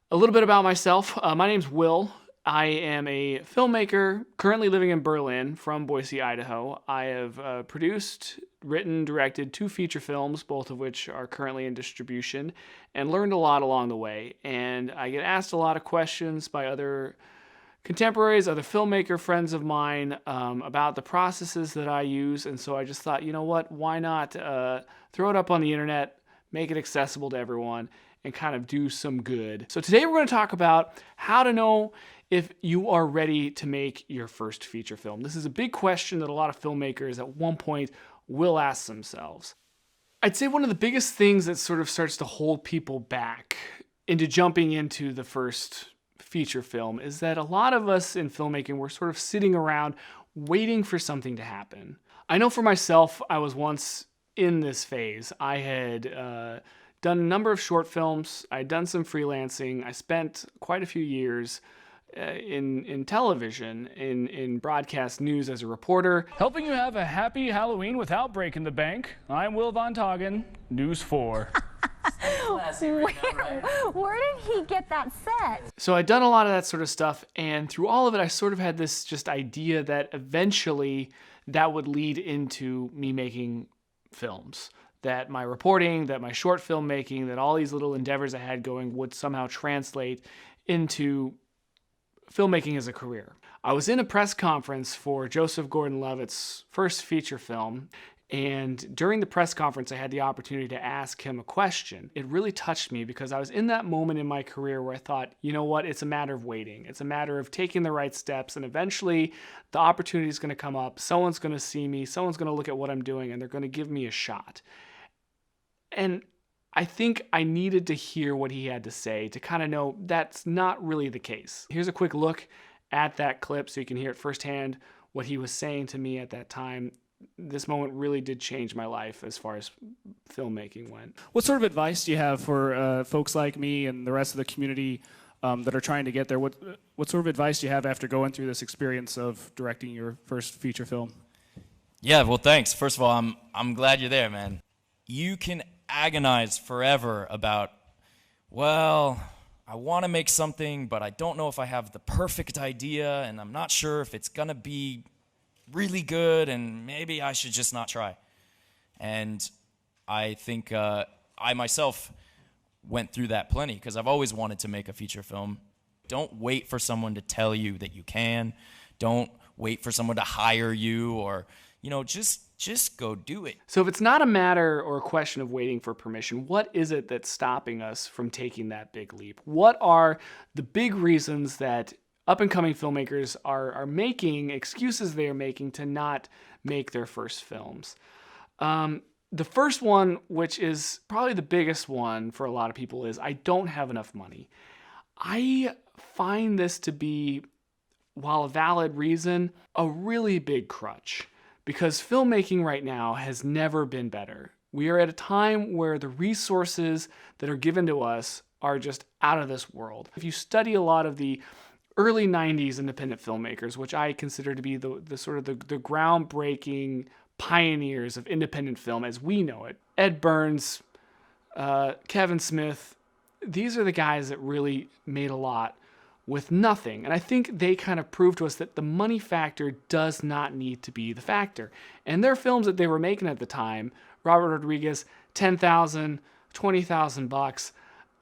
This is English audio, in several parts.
A little bit about myself. My name's Will. I am a filmmaker currently living in Berlin from Boise, Idaho. I have produced, written, directed 2 feature films, both of which are currently in distribution, and learned a lot along the way. And I get asked a lot of questions by other contemporaries, other filmmaker friends of mine about the processes that I use. And so I just thought, you know what, why not throw it up on the internet, make it accessible to everyone, and kind of do some good. So today we're going to talk about how to know if you are ready to make your first feature film. This is a big question that a lot of filmmakers at one point will ask themselves. I'd say one of the biggest things that sort of starts to hold people back into jumping into the first feature film is that a lot of us in filmmaking, we're sort of sitting around waiting for something to happen. I know for myself, I was once in this phase. I had done a number of short films. I'd done some freelancing. I spent quite a few years in television, in broadcast news as a reporter. Helping you have a happy Halloween without breaking the bank. I'm Will Von Tagen, News 4. Where did he get that set? So I'd done a lot of that sort of stuff, and through all of it, I sort of had this just idea that eventually that would lead into me making films. That my reporting, that my short filmmaking, that all these little endeavors I had going would somehow translate into filmmaking as a career. I was in a press conference for Joseph Gordon-Levitt's first feature film, and during the press conference, I had the opportunity to ask him a question. It really touched me because I was in that moment in my career where I thought, you know what, it's a matter of waiting. It's a matter of taking the right steps, and eventually the opportunity is going to come up. Someone's going to see me, someone's going to look at what I'm doing, and they're going to give me a shot. And I think I needed to hear what he had to say to kind of know that's not really the case. Here's a quick look at that clip so you can hear it firsthand what he was saying to me at that time. This moment really did change my life as far as filmmaking went. What sort of advice do you have for folks like me and the rest of the community that are trying to get there? What sort of advice do you have after going through this experience of directing your first feature film? Yeah, well, thanks. First of all, I'm glad you're there, man. You can agonize forever about, well, I want to make something, but I don't know if I have the perfect idea, and I'm not sure if it's going to be really good, and maybe I should just not try. And I think I myself went through that plenty because I've always wanted to make a feature film. Don't wait for someone to tell you that you can. Don't wait for someone to hire you or, just go do it. So if it's not a matter or a question of waiting for permission, what is it that's stopping us from taking that big leap? What are the big reasons that up-and-coming filmmakers are making, excuses they are making to not make their first films? The first one, which is probably the biggest one for a lot of people, is I don't have enough money. I find this to be, while a valid reason, a really big crutch. Because filmmaking right now has never been better. We are at a time where the resources that are given to us are just out of this world. If you study a lot of the early 90s independent filmmakers, which I consider to be the sort of the groundbreaking pioneers of independent film as we know it, Ed Burns, Kevin Smith, these are the guys that really made a lot with nothing. And I think they kind of proved to us that the money factor does not need to be the factor. And their films that they were making at the time, Robert Rodriguez, $10,000, $20,000,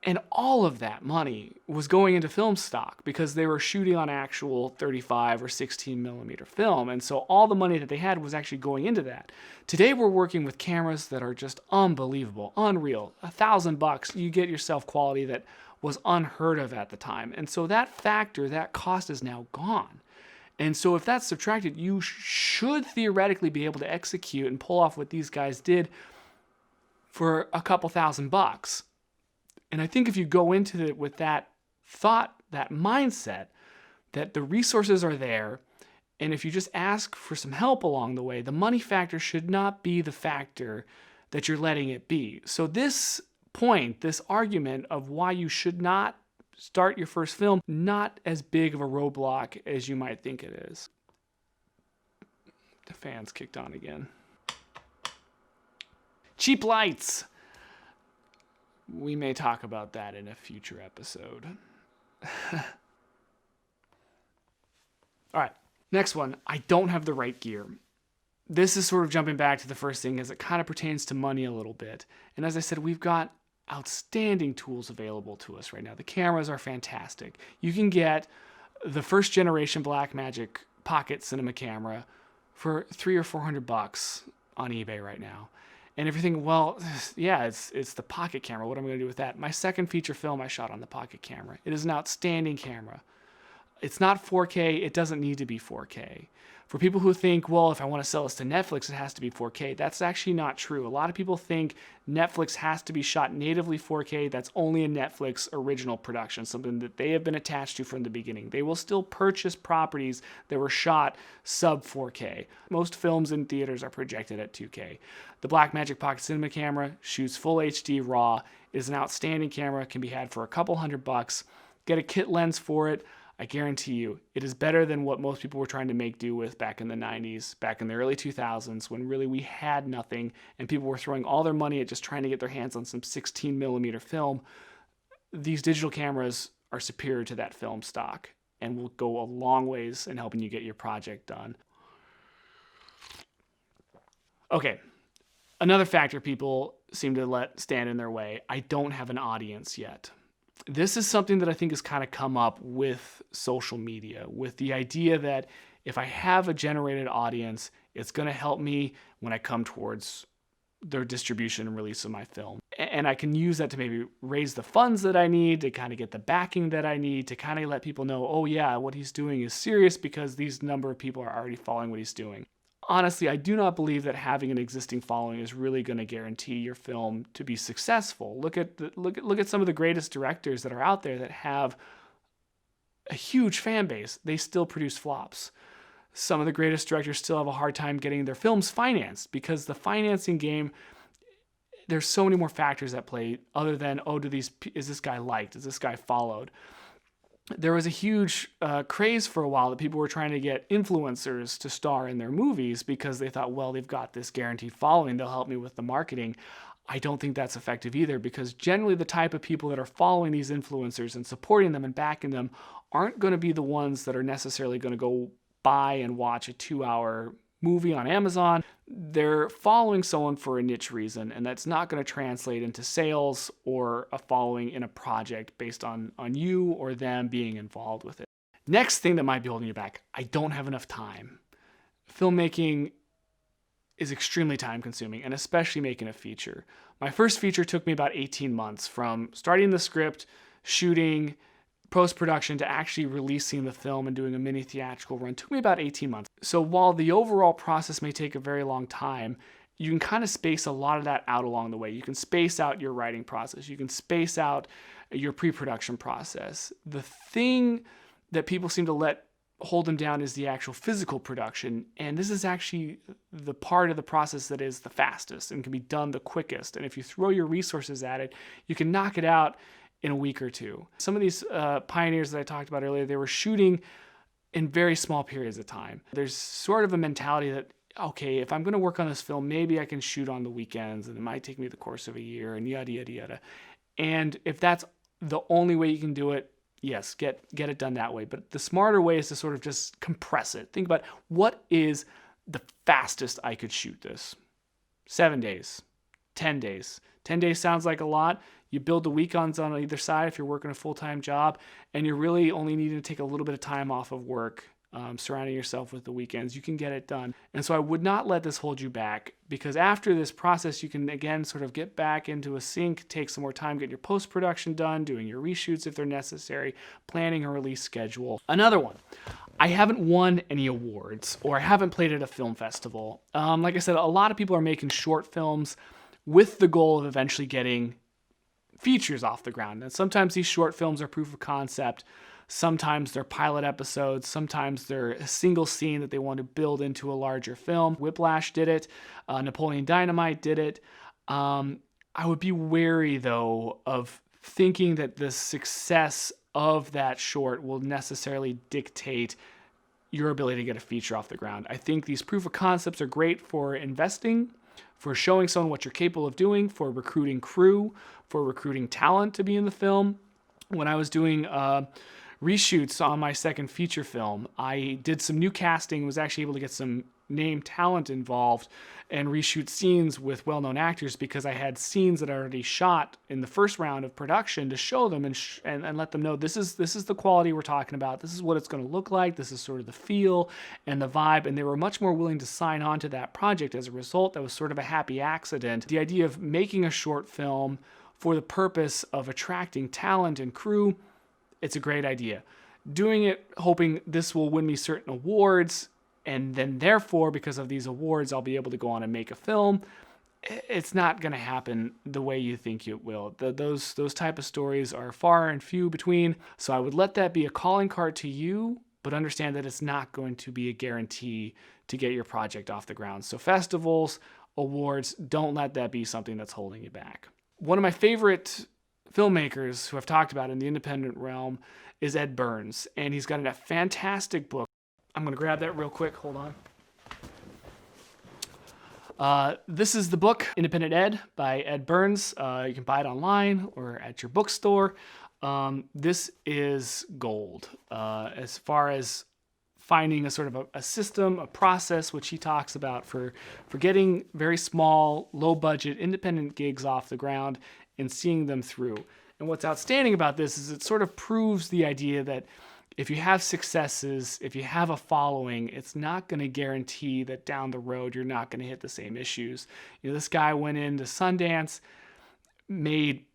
and all of that money was going into film stock because they were shooting on actual 35 or 16 millimeter film. And so all the money that they had was actually going into that. Today we're working with cameras that are just unbelievable, unreal. $1,000, you get yourself quality that was unheard of at the time. And so that factor, that cost is now gone. And so if that's subtracted, you should theoretically be able to execute and pull off what these guys did for a couple $1,000. And I think if you go into it with that thought, that mindset, that the resources are there, and if you just ask for some help along the way, the money factor should not be the factor that you're letting it be. So this point, this argument of why you should not start your first film, not as big of a roadblock as you might think it is. The fan's kicked on again. Cheap lights. We may talk about that in a future episode. All right, next one. I don't have the right gear. This is sort of jumping back to the first thing as it kind of pertains to money a little bit. And as I said, we've got outstanding tools available to us right now. The cameras are fantastic. You can get the first generation Blackmagic pocket cinema camera for $300 or $400 on eBay right now. And if you're thinking, well, yeah, it's the pocket camera. What am I going to do with that? My second feature film I shot on the pocket camera. It is an outstanding camera. It's not 4K. It doesn't need to be 4K. For people who think, well, if I want to sell this to Netflix, it has to be 4K. That's actually not true. A lot of people think Netflix has to be shot natively 4K. That's only a Netflix original production, something that they have been attached to from the beginning. They will still purchase properties that were shot sub 4K. Most films in theaters are projected at 2K. The Blackmagic Pocket Cinema camera shoots full HD RAW. It is an outstanding camera, can be had for a couple $100. Get a kit lens for it. I guarantee you, it is better than what most people were trying to make do with back in the 90s, back in the early 2000s, when really we had nothing and people were throwing all their money at just trying to get their hands on some 16 millimeter film. These digital cameras are superior to that film stock and will go a long ways in helping you get your project done. Okay, another factor people seem to let stand in their way. I don't have an audience yet. This is something that I think has kind of come up with social media, with the idea that if I have a generated audience, it's going to help me when I come towards their distribution and release of my film. And I can use that to maybe raise the funds that I need, to kind of get the backing that I need, to kind of let people know, oh yeah, what he's doing is serious because these number of people are already following what he's doing. Honestly, I do not believe that having an existing following is really going to guarantee your film to be successful. Look at some of the greatest directors that are out there that have a huge fan base. They still produce flops. Some of the greatest directors still have a hard time getting their films financed because the financing game, there's so many more factors at play other than, oh, is this guy liked? Is this guy followed? There was a huge craze for a while that people were trying to get influencers to star in their movies because they thought, well, they've got this guaranteed following. They'll help me with the marketing. I don't think that's effective either because generally the type of people that are following these influencers and supporting them and backing them aren't going to be the ones that are necessarily going to go buy and watch a 2-hour movie on Amazon. They're following someone for a niche reason, and that's not going to translate into sales or a following in a project based on you or them being involved with it. Next thing that might be holding you back, I don't have enough time. Filmmaking is extremely time consuming, and especially making a feature. My first feature took me about 18 months from starting the script, shooting, post-production to actually releasing the film and doing a mini theatrical run. It took me about 18 months. So while the overall process may take a very long time, you can kind of space a lot of that out along the way. You can space out your writing process. You can space out your pre-production process. The thing that people seem to let hold them down is the actual physical production. And this is actually the part of the process that is the fastest and can be done the quickest. And if you throw your resources at it, you can knock it out in a week or two. Some of these pioneers that I talked about earlier, they were shooting in very small periods of time. There's sort of a mentality that, okay, if I'm going to work on this film, maybe I can shoot on the weekends and it might take me the course of a year and yada, yada, yada. And if that's the only way you can do it, yes, get it done that way. But the smarter way is to sort of just compress it. Think about what is the fastest I could shoot this? 7 days, 10 days. 10 days sounds like a lot. You build the weekends on either side if you're working a full-time job, and you're really only needing to take a little bit of time off of work, surrounding yourself with the weekends. You can get it done. And so I would not let this hold you back, because after this process, you can, again, sort of get back into a sync, take some more time, get your post-production done, doing your reshoots if they're necessary, planning a release schedule. Another one. I haven't won any awards, or I haven't played at a film festival. Like I said, a lot of people are making short films with the goal of eventually getting features off the ground. And sometimes these short films are proof of concept. Sometimes they're pilot episodes. Sometimes they're a single scene that they want to build into a larger film. Whiplash did it. Napoleon Dynamite did it. I would be wary, though, of thinking that the success of that short will necessarily dictate your ability to get a feature off the ground. I think these proof of concepts are great for investing, for showing someone what you're capable of doing, for recruiting crew, for recruiting talent to be in the film. when I was doing reshoots on my second feature film, I did some new casting, was actually able to get some name talent involved and reshoot scenes with well-known actors because I had scenes that I already shot in the first round of production to show them and let them know this is the quality we're talking about. This is what it's going to look like. This is sort of the feel and the vibe. And they were much more willing to sign on to that project as a result. That was sort of a happy accident. The idea of making a short film for the purpose of attracting talent and crew, it's a great idea. Doing it hoping this will win me certain awards, and then therefore, because of these awards, I'll be able to go on and make a film, it's not going to happen the way you think it will. Those type of stories are far and few between, so I would let that be a calling card to you, but understand that it's not going to be a guarantee to get your project off the ground. So festivals, awards, don't let that be something that's holding you back. One of my favorite filmmakers who I've talked about in the independent realm is Ed Burns, and he's got a fantastic book. I'm going to grab that real quick. Hold on. This is the book, Independent Ed by Ed Burns. You can buy it online or at your bookstore. This is gold as far as finding a sort of a system, a process, which he talks about for getting very small, low-budget, independent gigs off the ground and seeing them through. And what's outstanding about this is it sort of proves the idea that if you have successes, if you have a following, it's not going to guarantee that down the road you're not going to hit the same issues. You know, this guy went into Sundance, made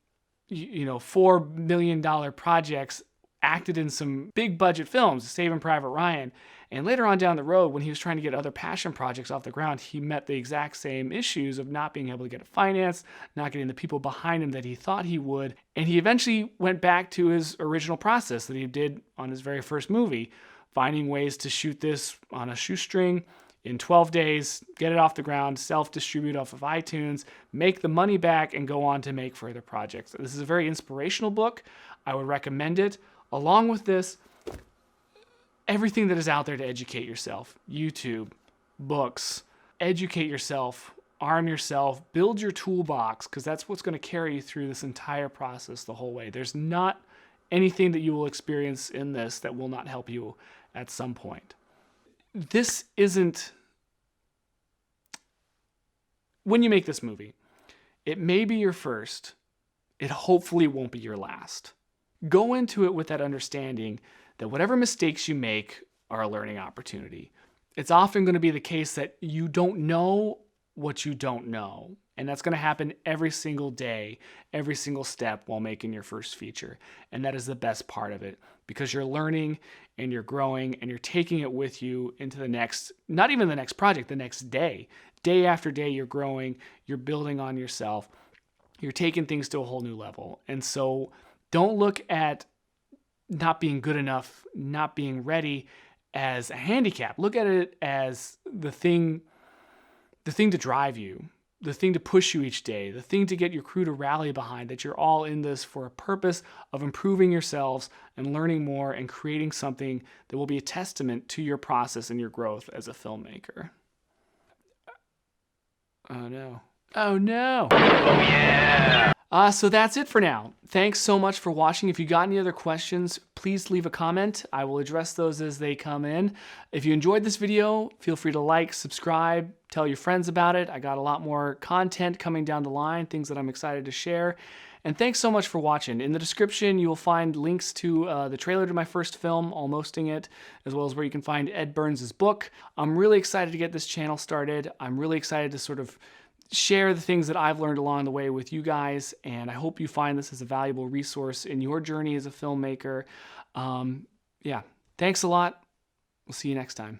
$4 million projects, acted in some big budget films, Saving Private Ryan, and later on down the road, when he was trying to get other passion projects off the ground, he met the exact same issues of not being able to get it financed, not getting the people behind him that he thought he would, and he eventually went back to his original process that he did on his very first movie, finding ways to shoot this on a shoestring in 12 days, get it off the ground, self-distribute off of iTunes, make the money back, and go on to make further projects. This is a very inspirational book. I would recommend it. Along with this, everything that is out there to educate yourself, YouTube, books, educate yourself, arm yourself, build your toolbox, because that's what's going to carry you through this entire process the whole way. There's not anything that you will experience in this that will not help you at some point. This isn't, when you make this movie, it may be your first, it hopefully won't be your last. Go into it with that understanding that whatever mistakes you make are a learning opportunity. It's often going to be the case that you don't know what you don't know. And that's going to happen every single day, every single step while making your first feature. And that is the best part of it, because you're learning and you're growing and you're taking it with you into the next, not even the next project, the next day. Day after day, you're growing, you're building on yourself, you're taking things to a whole new level. And so don't look at not being good enough, not being ready as a handicap. Look at it as the thing to drive you, the thing to push you each day, the thing to get your crew to rally behind, that you're all in this for a purpose of improving yourselves and learning more and creating something that will be a testament to your process and your growth as a filmmaker. Oh no. Oh no. Oh yeah. So that's it for now. Thanks so much for watching. If you got any other questions, please leave a comment. I will address those as they come in. If you enjoyed this video, feel free to like, subscribe, tell your friends about it. I got a lot more content coming down the line, things that I'm excited to share. And thanks so much for watching. In the description, you will find links to the trailer to my first film, Almosting It, as well as where you can find Ed Burns' book. I'm really excited to get this channel started. I'm really excited to sort of share the things that I've learned along the way with you guys, and I hope you find this as a valuable resource in your journey as a filmmaker. Yeah, thanks a lot. We'll see you next time.